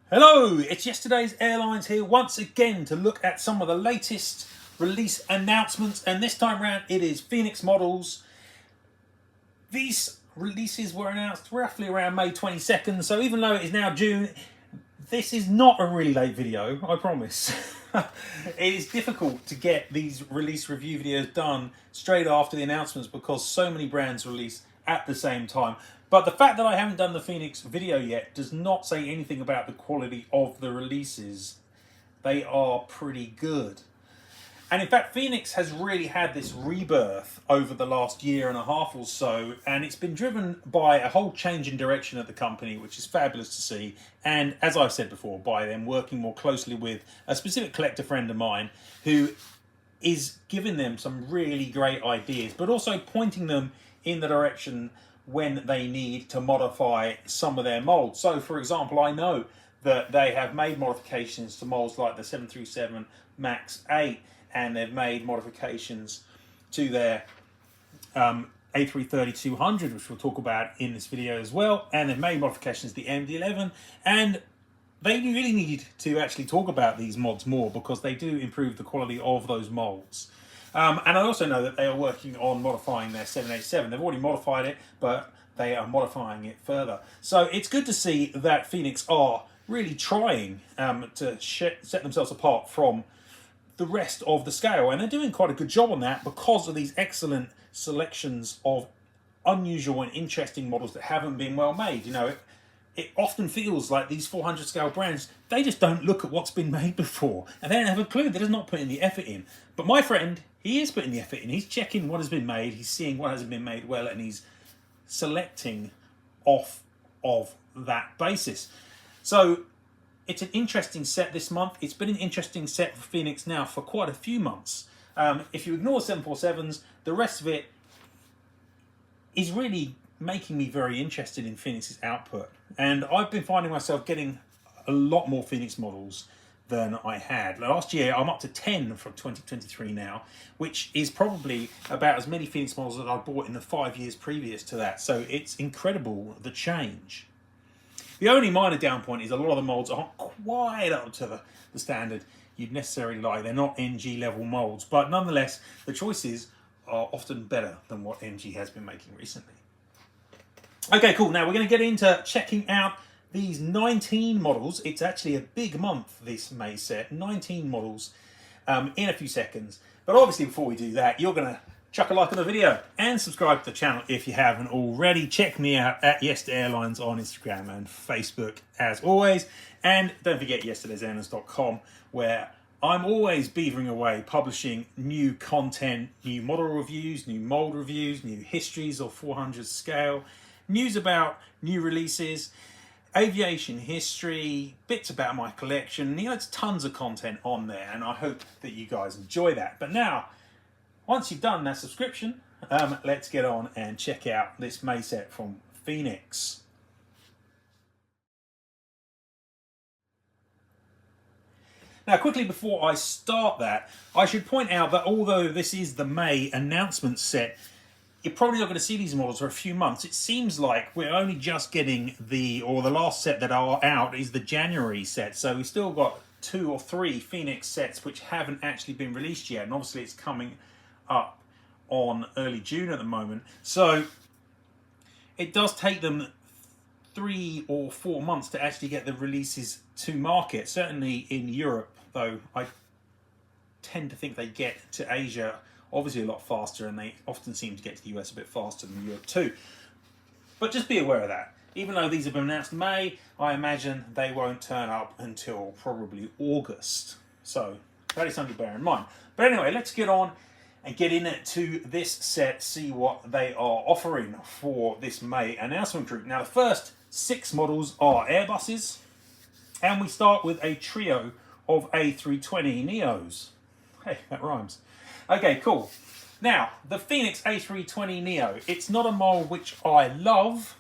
Hello, it's yesterday's Airlines here once again to look at some of the latest release announcements, and this time around it is Phoenix models. These releases were announced roughly around May 22nd, so even though it is now June, this is not a really late video, I promise. It is difficult to get these release review videos done straight after the announcements because so many brands release at the same time. But the fact that I haven't done the Phoenix video yet does not say anything about the quality of the releases. They are pretty good. And in fact, Phoenix has really had this rebirth over the last year and a half or so, and it's been driven by a whole change in direction at the company, which is fabulous to see. And as I've said before, by them working more closely with a specific collector friend of mine who is giving them some really great ideas, but also pointing them in the direction when they need to modify some of their molds. So, for example, I know that they have made modifications to molds like the 737 MAX 8, and they've made modifications to their A330-200, which we'll talk about in this video as well, and they've made modifications to the MD-11, and they really needed to actually talk about these mods more because they do improve the quality of those molds. And I also know that they are working on modifying their 787. They've already modified it, but they are modifying it further. So it's good to see that Phoenix are really trying to set themselves apart from the rest of the scale. And they're doing quite a good job on that because of these excellent selections of unusual and interesting models that haven't been well made. You know, it often feels like these 400 scale brands, they just don't look at what's been made before. And they don't have a clue. They're just not putting the effort in. But my friend, he is putting the effort in. He's checking what has been made. He's seeing what hasn't been made well. And he's selecting off of that basis. So it's an interesting set this month. It's been an interesting set for Phoenix now for quite a few months. If you ignore 747s, the rest of it is really making me very interested in Phoenix's output. And I've been finding myself getting a lot more Phoenix models than I had. Last year, I'm up to 10 from 2023 now, which is probably about as many Phoenix models that I bought in the 5 years previous to that. So it's incredible, the change. The only minor down point is a lot of the molds aren't quite up to the standard you'd necessarily like. They're not NG level molds, but nonetheless, the choices are often better than what NG has been making recently. Okay, cool. Now we're going to get into checking out these 19 models. It's actually a big month, this May set. 19 models in a few seconds. But obviously, before we do that, you're going to chuck a like on the video and subscribe to the channel if you haven't already. Check me out at Airlines on Instagram and Facebook as always. And don't forget yesterdaysairlines.com, where I'm always beavering away, publishing new content, new model reviews, new mold reviews, new histories of 400 scale, news about new releases, aviation history, bits about my collection. You know, it's tons of content on there, and I hope that you guys enjoy that. But now, once you've done that subscription, let's get on and check out this May set from Phoenix. Now, quickly before I start that, I should point out that although this is the May announcement set, you're probably not going to see these models for a few months. It seems like we're only just getting the last set that are out is the January set. So we've still got 2 or 3 Phoenix sets which haven't actually been released yet. And obviously it's coming up on early June at the moment. So it does take them 3 or 4 months to actually get the releases to market. Certainly in Europe, though, I tend to think they get to Asia obviously a lot faster, and they often seem to get to the US a bit faster than Europe too. But just be aware of that. Even though these have been announced in May, I imagine they won't turn up until probably August. So that is something to bear in mind. But anyway, let's get on and get into this set, see what they are offering for this May announcement group. Now, the first 6 models are Airbuses, and we start with a trio of A320neos. Hey, that rhymes. Okay, cool. Now, the Phoenix A320neo, it's not a mold which I love,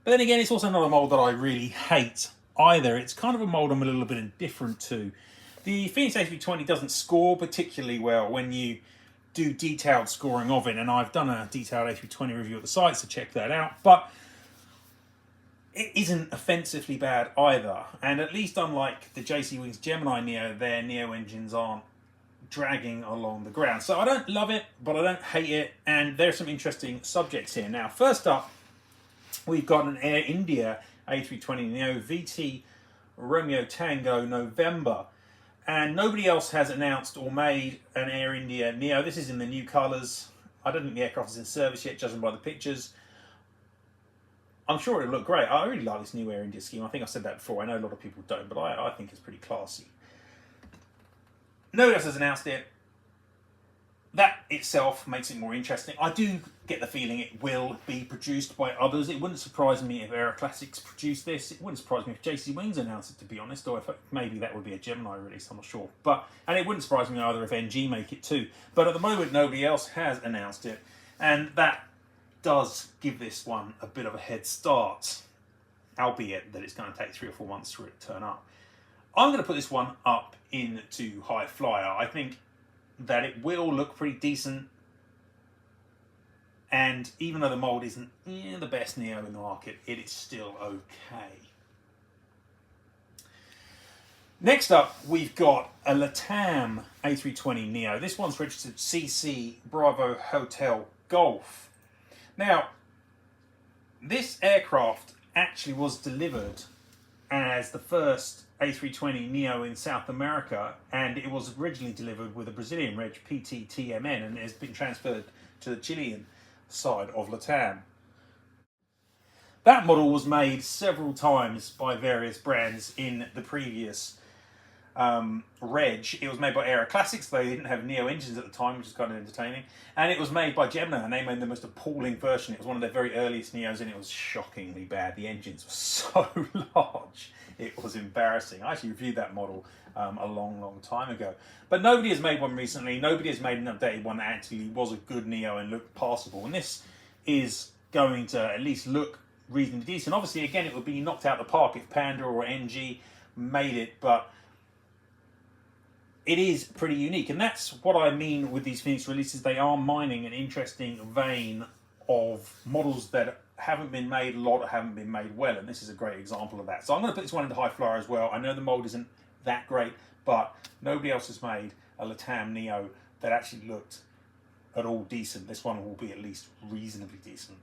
but then again, it's also not a mold that I really hate either. It's kind of a mold I'm a little bit indifferent to. The Phoenix A320 doesn't score particularly well when you do detailed scoring of it, and I've done a detailed A320 review at the site, so check that out. But it isn't offensively bad either. And at least unlike the JC Wings Gemini Neo, their Neo engines aren't dragging along the ground. So I don't love it, but I don't hate it. And there's some interesting subjects here. Now, first up, we've got an Air India A320 Neo VT Romeo Tango November. And nobody else has announced or made an Air India Neo. This is in the new colours. I don't think the aircraft is in service yet, judging by the pictures. I'm sure it'll look great. I really like this new Air India scheme. I think I've said that before. I know a lot of people don't, but I think it's pretty classy. Nobody else has announced it. That itself makes it more interesting. I do get the feeling it will be produced by others. It wouldn't surprise me if Aero Classics produced this. It wouldn't surprise me if JC Wings announced it, to be honest, or if maybe that would be a Gemini release, I'm not sure. And it wouldn't surprise me either if NG make it too. But at the moment, nobody else has announced it, and that does give this one a bit of a head start, albeit that it's going to take 3 or 4 months for it to turn up. I'm going to put this one up into High Flyer. I think that it will look pretty decent, and even though the mould isn't the best Neo in the market, it is still okay. Next up, we've got a LATAM A320 Neo. This one's registered CC Bravo Hotel Golf. Now, this aircraft actually was delivered as the first A320 Neo in South America, and it was originally delivered with a Brazilian reg PTTMN, and it has been transferred to the Chilean side of LATAM. That model was made several times by various brands in the previous reg. It was made by Aero Classics. They didn't have Neo engines at the time, which is kind of entertaining. And it was made by Gemini, and they made the most appalling version. It was one of their very earliest Neos, and it was shockingly bad. The engines were so large. It was embarrassing. I actually reviewed that model a long time ago. But nobody has made one recently. Nobody has made an updated one that actually was a good Neo and looked passable. And this is going to at least look reasonably decent. Obviously, again, it would be knocked out of the park if Panda or NG made it, but it is pretty unique. And that's what I mean with these Phoenix releases. They are mining an interesting vein of models that haven't been made a lot or haven't been made well, and this is a great example of that. So I'm going to put this one into High Flyer as well. I know the mold isn't that great, but nobody else has made a LATAM Neo that actually looked at all decent. This one will be at least reasonably decent.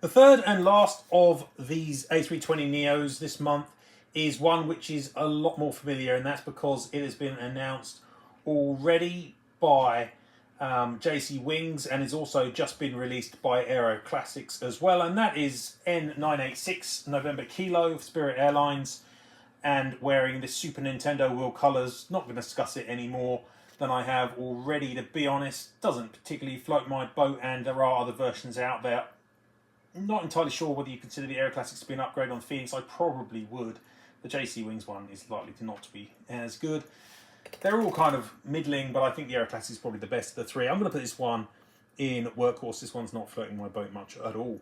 The third and last of these A320 Neos this month is one which is a lot more familiar, and that's because it has been announced already by JC Wings, and it's also just been released by Aero Classics as well, and that is N986 November Kilo Spirit Airlines, and wearing the Super Nintendo wheel colours. Not going to discuss it any more than I have already, to be honest. Doesn't particularly float my boat, and there are other versions out there. Not entirely sure whether you consider the Aero Classics to be an upgrade on Phoenix. I probably would. The JC Wings one is likely to not be as good. They're all kind of middling, but I think the Aero Classics is probably the best of the three. I'm going to put this one in Workhorse. This one's not floating my boat much at all.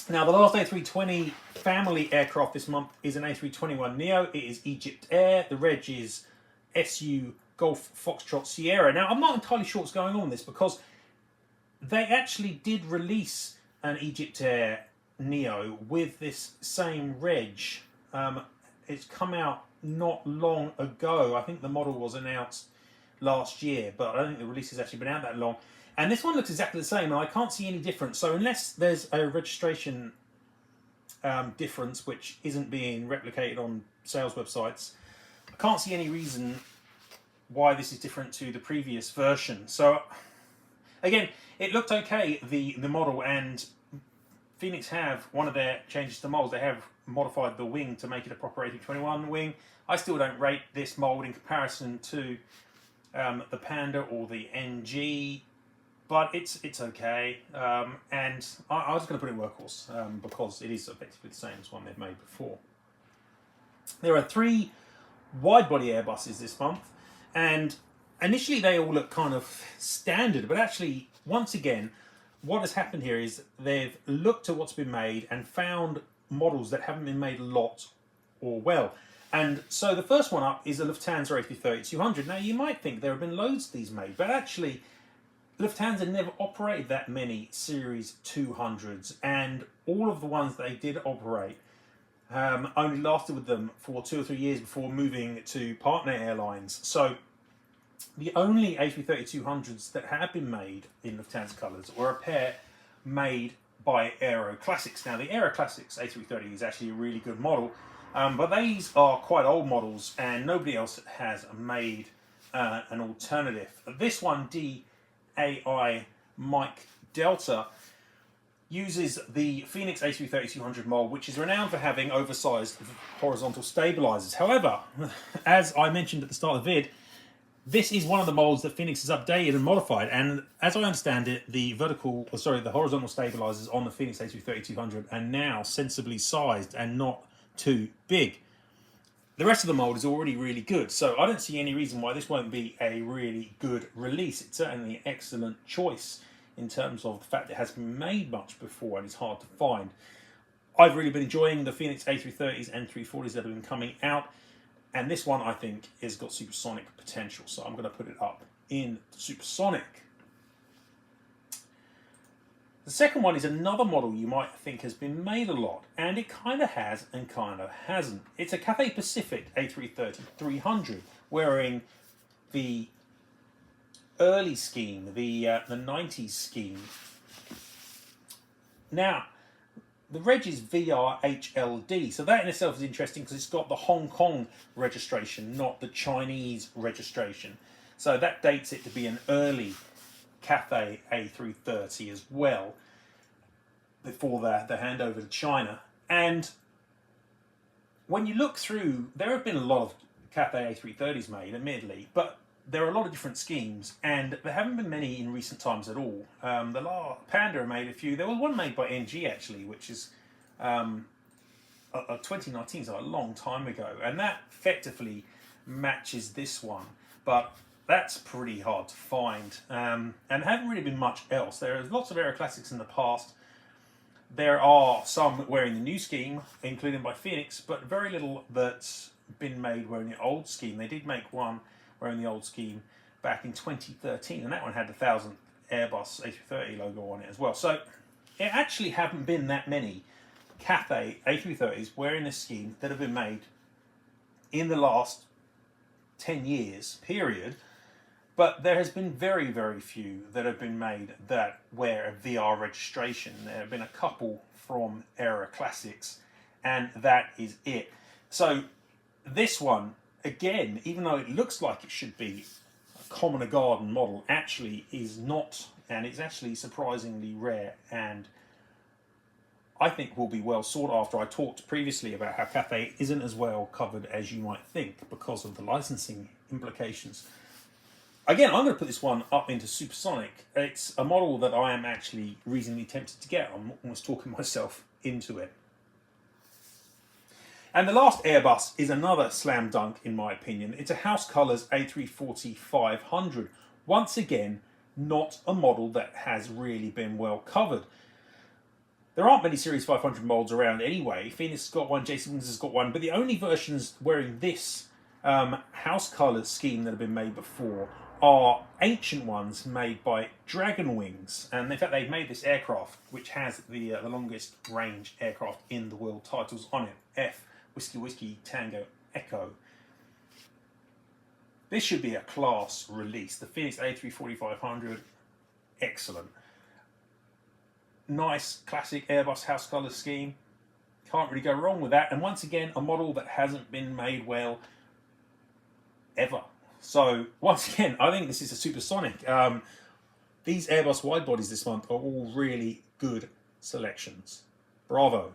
Now, the last A320 family aircraft this month is an A321 Neo. It is Egypt Air. The reg is SU Golf Foxtrot Sierra. Now, I'm not entirely sure what's going on with this, because they actually did release an Egypt Air Neo with this same reg. It's come out not long ago. I think the model was announced last year, but I don't think the release has actually been out that long. And this one looks exactly the same, and I can't see any difference. So unless there's a registration difference which isn't being replicated on sales websites, I can't see any reason why this is different to the previous version. So again, it looked okay, the model, and Phoenix have one of their changes to molds. They have modified the wing to make it a proper A321 wing. I still don't rate this mold in comparison to the Panda or the NG, but it's okay. And I was going to put it in Workhorse because it is effectively the same as one they've made before. There are 3 wide-body Airbuses this month, and initially they all look kind of standard, but actually, once again, what has happened here is they've looked at what's been made and found models that haven't been made a lot or well. And so the first one up is a Lufthansa A330-200. Now, you might think there have been loads of these made, but actually Lufthansa never operated that many Series 200s, and all of the ones they did operate only lasted with them for 2 or 3 years before moving to partner airlines. So the only A330-200s that have been made in Lufthansa colours were a pair made by Aero Classics. Now, the Aero Classics A330 is actually a really good model, but these are quite old models, and nobody else has made an alternative. This one, DAI Mike Delta, uses the Phoenix A330-200 mold, which is renowned for having oversized horizontal stabilizers. However, as I mentioned at the start of the vid, this is one of the molds that Phoenix has updated and modified, and as I understand it, the horizontal stabilizers on the Phoenix A330-200 are now sensibly sized and not too big. The rest of the mold is already really good, so I don't see any reason why this won't be a really good release. It's certainly an excellent choice in terms of the fact that it has been made much before and it's hard to find. I've really been enjoying the Phoenix A330s and 340s that have been coming out, and this one I think has got supersonic potential, so I'm going to put it up in supersonic. The second one is another model you might think has been made a lot, and it kind of has and kind of hasn't. It's a Cathay Pacific A330-300, wearing the early scheme, the 90s scheme. Now, the reg is VRHLD, so that in itself is interesting because it's got the Hong Kong registration, not the Chinese registration. So that dates it to be an early Cathay A330 as well, before the handover to China. And when you look through, there have been a lot of Cathay A330s made, admittedly, but there are a lot of different schemes, and there haven't been many in recent times at all. The Panda made a few. There was one made by NG actually, which is 2019, so a long time ago, and that effectively matches this one, but that's pretty hard to find, and haven't really been much else. There are lots of Aero Classics in the past. There are some wearing the new scheme, including by Phoenix, but very little that's been made wearing the old scheme. They did make one wearing the old scheme back in 2013, and that one had the 1000th Airbus A330 logo on it as well. So it actually haven't been that many Cathay A330s wearing this scheme that have been made in the last 10 years period, but there has been very, very few that have been made that wear a VR registration. There have been a couple from Aero Classics, and that is it. So this one, again, even though it looks like it should be a common garden model, actually is not, and it's actually surprisingly rare, and I think will be well sought after. I talked previously about how Cathay isn't as well covered as you might think because of the licensing implications. Again, I'm going to put this one up into supersonic. It's a model that I am actually reasonably tempted to get. I'm almost talking myself into it. And the last Airbus is another slam dunk, in my opinion. It's a House Colours A340-500. Once again, not a model that has really been well covered. There aren't many Series 500 molds around anyway. Phoenix has got one, JC Wings has got one, but the only versions wearing this House Colours scheme that have been made before are ancient ones made by Dragon Wings. And in fact, they've made this aircraft, which has the longest range aircraft in the world titles on it. F, Whiskey Whiskey Tango Echo. This should be a class release. The Phoenix A340-500, excellent. Nice classic Airbus House Colours scheme. Can't really go wrong with that. And once again, a model that hasn't been made well ever. So once again, I think this is a supersonic. These Airbus wide bodies this month are all really good selections. Bravo.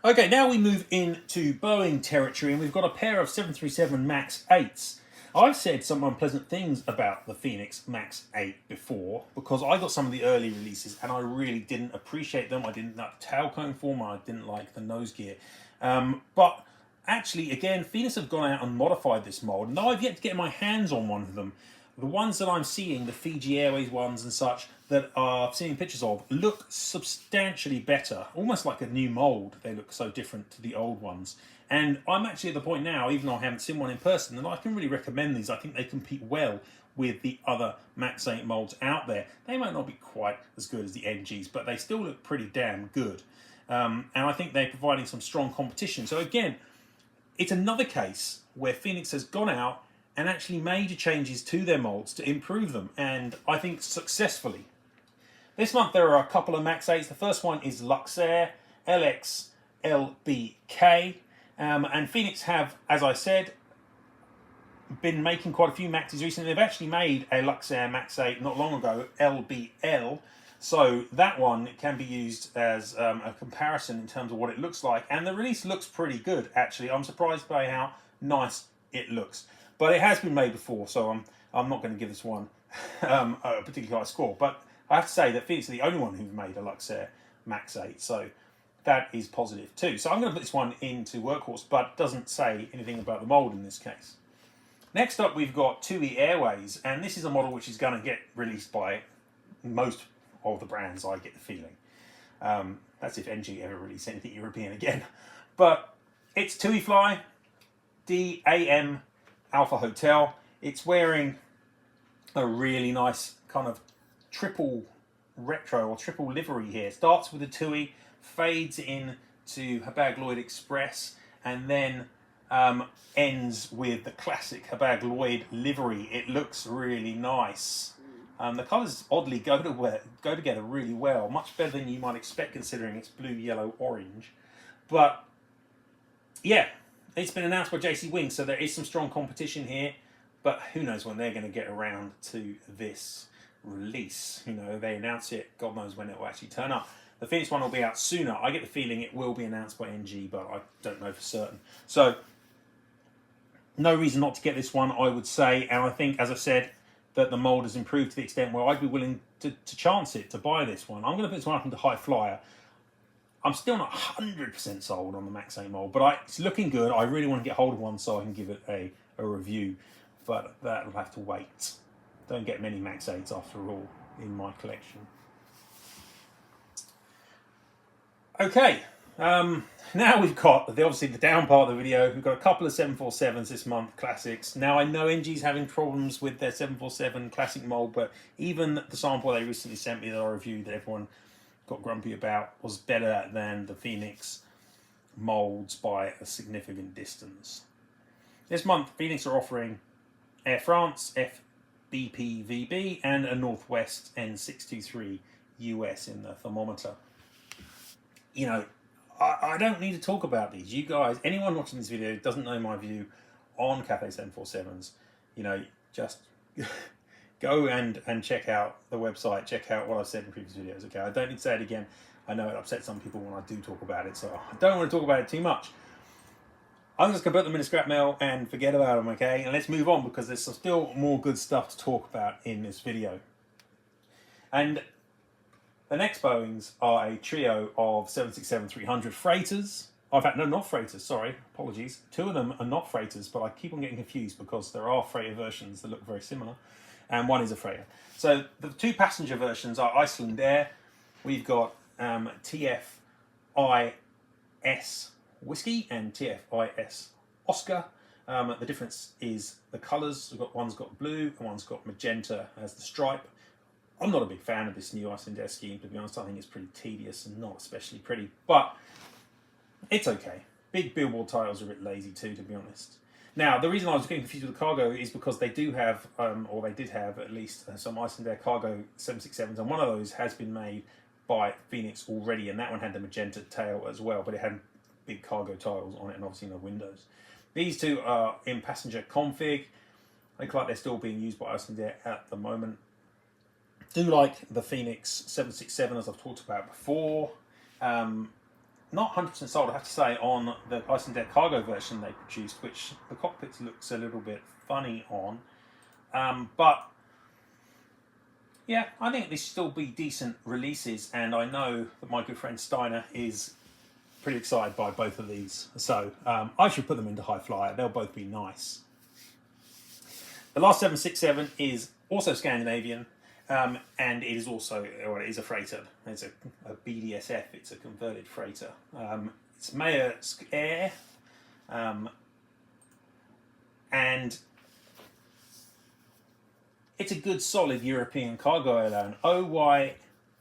Okay, now we move into Boeing territory, and we've got a pair of 737 MAX 8s. I've said some unpleasant things about the Phoenix MAX 8 before, because I got some of the early releases and I really didn't appreciate them. I didn't like the tail cone form, I didn't like the nose gear. But actually, again, Phoenix have gone out and modified this mold, and I've yet to get my hands on one of them. The ones that I'm seeing, the Fiji Airways ones and such, that I'm seeing pictures of, look substantially better. Almost like a new mold. They look so different to the old ones. And I'm actually at the point now, even though I haven't seen one in person, that I can really recommend these. I think they compete well with the other Max 8 molds out there. They might not be quite as good as the NGs, but they still look pretty damn good. And I think they're providing some strong competition. So again, it's another case where Phoenix has gone out and actually made changes to their molds to improve them, and I think successfully. This month there are a couple of Max 8s. The first one is Luxair LXLBK, and Phoenix have, as I said, been making quite a few Maxes recently. They've actually made a Luxair Max 8 not long ago, LBL, so that one can be used as a comparison in terms of what it looks like, and the release looks pretty good actually. I'm surprised by how nice it looks, but it has been made before, so I'm not going to give this one a particularly high score, but I have to say that Phoenix are the only one who've made a Luxair Max 8, so that is positive too. So I'm going to put this one into Workhorse, but doesn't say anything about the mold in this case. Next up, we've got TUI Airways, and this is a model which is going to get released by most of the brands, I get the feeling. That's if NG ever release anything European again. But it's TUI Fly DAM Alpha Hotel. It's wearing a really nice kind of triple retro or triple livery here. Starts with a TUI, fades in to Hapag-Lloyd Express, and then ends with the classic Hapag-Lloyd livery. It looks really nice. The colours oddly go together really well, much better than you might expect considering it's blue, yellow, orange. But yeah, it's been announced by JC Wing, so there is some strong competition here, but who knows when they're going to get around to this release. You know, they announce it, God knows when it will actually turn up. The Phoenix one will be out sooner. I get the feeling it will be announced by NG, but I don't know for certain. So no reason not to get this one, I would say, and I think, as I said, that the mold has improved to the extent where I'd be willing to chance it, to buy this one. I'm going to put this one up into High Flyer. I'm still not 100% sold on the Max 8 mold, but it's looking good. I really want to get hold of one so I can give it a review, but that'll have to wait. Don't get many Max 8s after all in my collection. Okay, now we've got, obviously the down part of the video, we've got a couple of 747s this month, classics. Now I know NG's having problems with their 747 classic mold, but even the sample they recently sent me that I reviewed that everyone got grumpy about was better than the Phoenix molds by a significant distance. This month, Phoenix are offering Air France FBPVB and a Northwest N623 US in the thermometer. You know, I don't need to talk about these. You guys, anyone watching this video doesn't know my view on Cathay 747s. You know, just go and check out the website, check out what I've said in previous videos, okay? I don't need to say it again. I know it upsets some people when I do talk about it, so I don't want to talk about it too much. I'm just going to put them in a scrap mail and forget about them, okay? And let's move on because there's still more good stuff to talk about in this video. And the next Boeings are a trio of 767-300 freighters. Oh, in fact, no, not freighters, sorry, apologies. Two of them are not freighters, but I keep on getting confused because there are freighter versions that look very similar, and one is a freighter. So the two passenger versions are Iceland Air. We've got TFIS Whiskey and TFIS Oscar. The difference is the colours. One's got blue and one's got magenta as the stripe. I'm not a big fan of this new Iceland Air scheme, to be honest. I think it's pretty tedious and not especially pretty, but it's okay. Big billboard titles are a bit lazy too, to be honest. Now, the reason I was getting confused with the cargo is because they do have, or they did have at least some Iceland Air cargo 767s, and one of those has been made by Phoenix already, and that one had the magenta tail as well, but it had big cargo tiles on it and obviously no windows. These two are in passenger config. They look like they're still being used by Iceland Air at the moment. Do like the Phoenix 767 as I've talked about before. Not 100% sold, I have to say, on the Iceland Air cargo version they produced, which the cockpit looks a little bit funny on. But yeah, I think these should still be decent releases, and I know that my good friend Steiner is pretty excited by both of these. So I should put them into High Flyer. They'll both be nice. The last 767 is also Scandinavian. And it is also, well, it is a freighter. It's a BDSF, it's a converted freighter. It's Maersk Air, And it's a good, solid European cargo airline. OY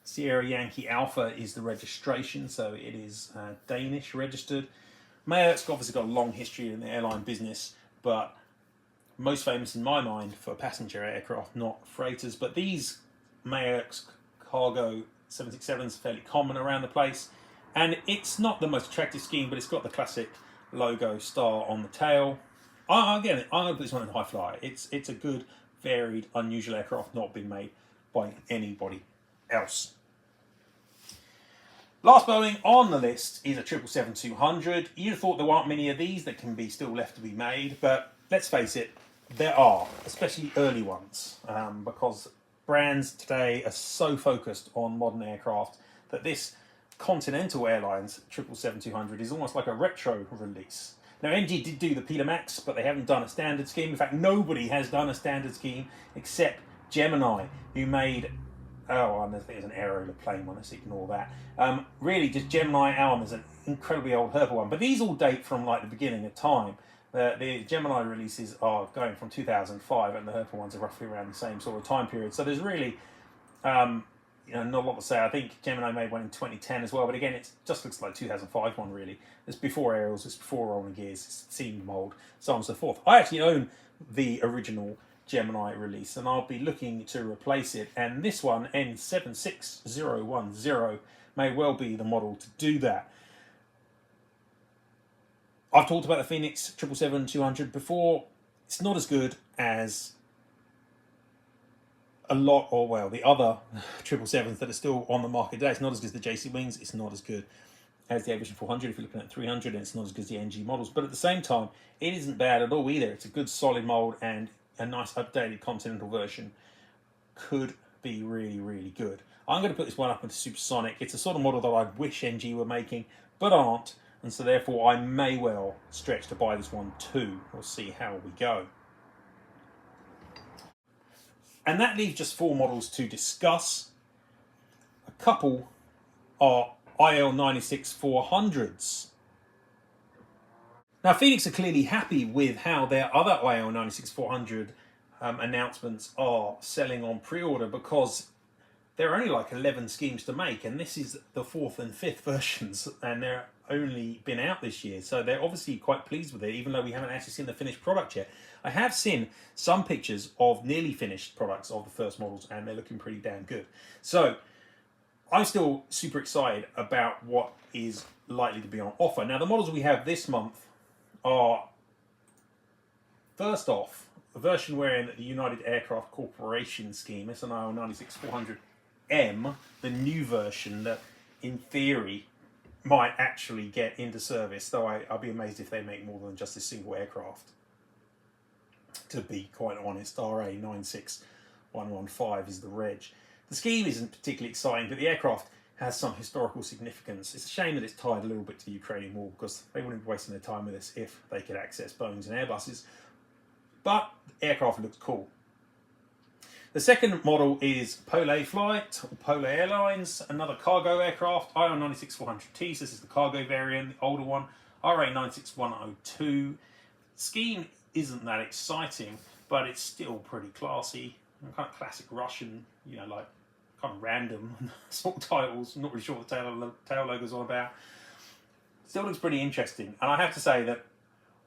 Sierra Yankee Alpha is the registration, so it is Danish registered. Maersk obviously got a long history in the airline business, but most famous in my mind for passenger aircraft, not freighters. But these Maersk cargo 767s are fairly common around the place, and it's not the most attractive scheme, but it's got the classic logo star on the tail. Again, I'm going to put this one in high flyer. It's a good, varied, unusual aircraft, not been made by anybody else. Last Boeing on the list is a 777-200. You'd have thought there aren't many of these that can be still left to be made, but let's face it, there are, especially early ones, because brands today are so focused on modern aircraft that this Continental Airlines 777-200 is almost like a retro release. Now, NG did do the Peter Max, but they haven't done a standard scheme. In fact, nobody has done a standard scheme except Gemini, who made... Oh, and there's an aeroplane one, let's ignore that. Really, just Gemini Alm is an incredibly old Herpa one. But these all date from like the beginning of time. The Gemini releases are going from 2005, and the Herpa ones are roughly around the same sort of time period. So there's really not a lot to say. I think Gemini made one in 2010 as well, but again, it just looks like 2005 one really. It's before aerials, it's before rolling gears, it's seam mould, so on and so forth. I actually own the original Gemini release, and I'll be looking to replace it, and this one, N76010, may well be the model to do that. I've talked about the Phoenix 777-200 before. It's not as good as a lot, or well, the other 777s that are still on the market today. It's not as good as the JC Wings, it's not as good as the Aviation 400 if you're looking at 300, and it's not as good as the NG models, but at the same time, it isn't bad at all either. It's a good solid mould, and a nice updated Continental version could be really, really good. I'm going to put this one up into supersonic. It's a sort of model that I wish NG were making, but aren't, and so therefore I may well stretch to buy this one too. We'll see how we go. And that leaves just 4 models to discuss. A couple are IL-96-400s. Now, Phoenix are clearly happy with how their other IL-96-400 announcements are selling on pre-order, because there are only like 11 schemes to make, and this is the 4th and 5th versions, and they're only been out this year, so they're obviously quite pleased with it, even though we haven't actually seen the finished product yet. I have seen some pictures of nearly finished products of the first models, and they're looking pretty damn good. So I'm still super excited about what is likely to be on offer. Now, the models we have this month are, first off, a version wearing the United Aircraft Corporation scheme, SNIL 96400M, the new version that, in theory, might actually get into service, though I'll be amazed if they make more than just a single aircraft, to be quite honest. RA 96115 is the reg. The scheme isn't particularly exciting, but the aircraft has some historical significance. It's a shame that it's tied a little bit to the Ukrainian war, because they wouldn't be wasting their time with this if they could access Boeings and Airbuses. But the aircraft looks cool. The second model is Pole Flight, or Pole Airlines, another cargo aircraft, IL-96-400T, so this is the cargo variant, the older one, RA-96102. Scheme isn't that exciting, but it's still pretty classy. Kind of classic Russian, like kind of random sort of titles. I'm not really sure what the tail logo's all about. Still looks pretty interesting. And I have to say that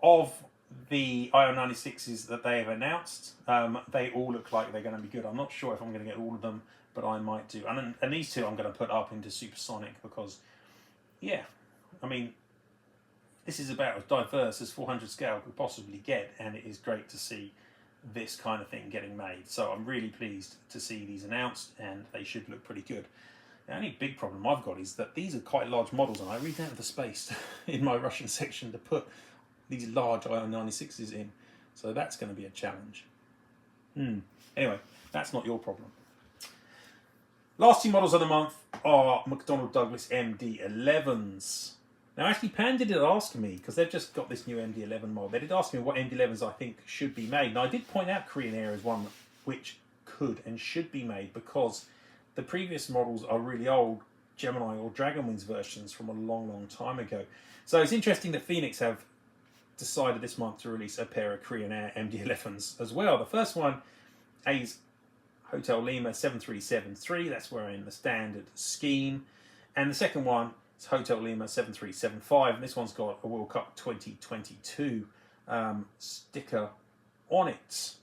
of the IL-96s that they have announced, they all look like they're going to be good. I'm not sure if I'm going to get all of them, but I might do. And these two I'm going to put up into supersonic because, yeah, I mean, this is about as diverse as 400 scale could possibly get, and it is great to see this kind of thing getting made. So I'm really pleased to see these announced, and they should look pretty good. The only big problem I've got is that these are quite large models, and I really don't have the space in my Russian section to put these large IL-96s in. So that's going to be a challenge. Anyway, that's not your problem. Last 2 models of the month are McDonnell Douglas MD-11s. Now, actually, Pan did ask me, because they've just got this new MD-11 model, they did ask me what MD-11s I think should be made. Now, I did point out Korean Air as one which could and should be made, because the previous models are really old Gemini or Dragonwings versions from a long, long time ago. So it's interesting that Phoenix have decided this month to release a pair of Korean Air MD-11s as well. The first one is Hotel Lima 7373, that's we're in the standard scheme. And the second one is Hotel Lima 7375, and this one's got a World Cup 2022 sticker on it.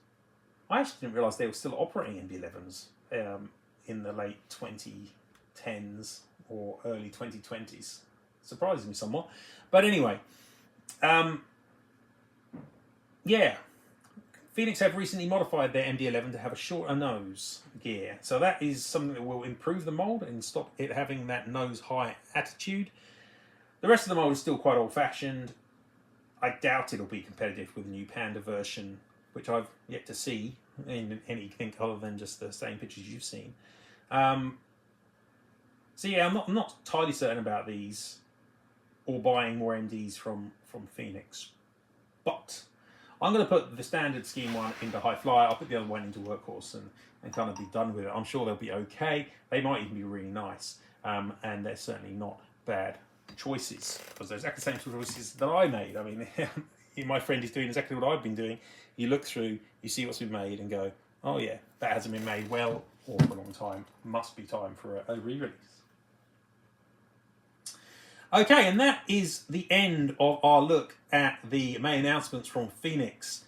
I actually didn't realise they were still operating MD-11s in the late 2010s or early 2020s. Surprises me somewhat. But anyway, yeah. Phoenix have recently modified their MD-11 to have a shorter nose gear. So that is something that will improve the mould and stop it having that nose high attitude. The rest of the mould is still quite old-fashioned. I doubt it'll be competitive with the new Panda version, which I've yet to see in anything other than just the same pictures you've seen. So yeah, I'm not entirely certain about these or buying more MDs from Phoenix. But I'm going to put the standard scheme one into High Flyer. I'll put the other one into Workhorse and kind of be done with it. I'm sure they'll be okay. They might even be really nice. And they're certainly not bad choices, because they're exactly the same choices that I made. I mean, my friend is doing exactly what I've been doing. You look through, you see what's been made and go, oh yeah, that hasn't been made well or for a long time. Must be time for a re-release. Okay, and that is the end of our look at the May announcements from Phoenix.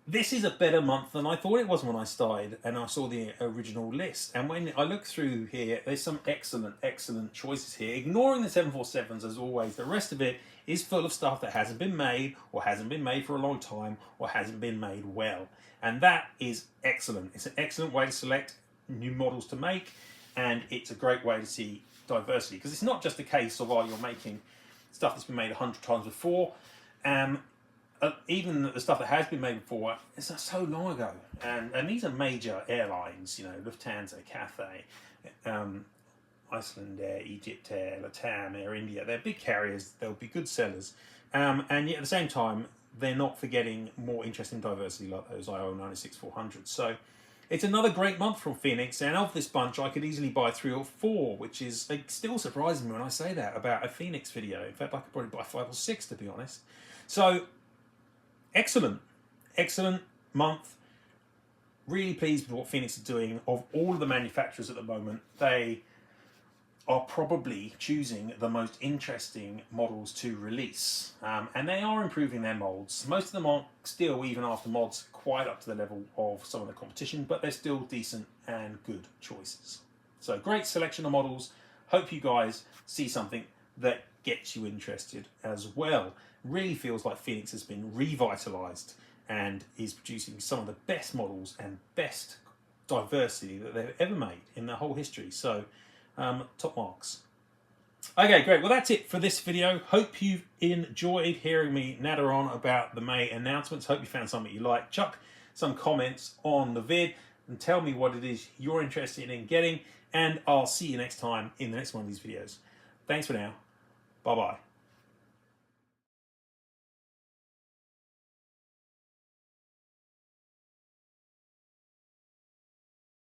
This is a better month than I thought it was when I started and I saw the original list. And when I look through here, there's some excellent, excellent choices here. Ignoring the 747s as always, the rest of it is full of stuff that hasn't been made or hasn't been made for a long time or hasn't been made well. And that is excellent. It's an excellent way to select new models to make, and it's a great way to see diversity, because it's not just a case of, oh, you're making stuff that's been made 100 times before. Even the stuff that has been made before, it's so long ago. And these are major airlines, you know, Lufthansa, Cathay, Icelandair, Egypt Air, Latam, Air India. They're big carriers, they'll be good sellers. And yet at the same time, they're not forgetting more interesting diversity like those IO 96-400s. So it's another great month from Phoenix, and of this bunch, I could easily buy 3 or 4, which is still surprising me when I say that about a Phoenix video. In fact, I could probably buy 5 or 6, to be honest. So, excellent. Excellent month. Really pleased with what Phoenix is doing. Of all of the manufacturers at the moment, they are probably choosing the most interesting models to release. And they are improving their molds. Most of them aren't still, even after mods, quite up to the level of some of the competition, but they're still decent and good choices. So great selection of models. Hope you guys see something that gets you interested as well. Really feels like Phoenix has been revitalized and is producing some of the best models and best diversity that they've ever made in their whole history. So top marks. Okay, great. Well, that's it for this video. Hope you've enjoyed hearing me natter on about the May announcements. Hope you found something you like. Chuck some comments on the vid and tell me what it is you're interested in getting. And I'll see you next time in the next one of these videos. Thanks for now. Bye-bye.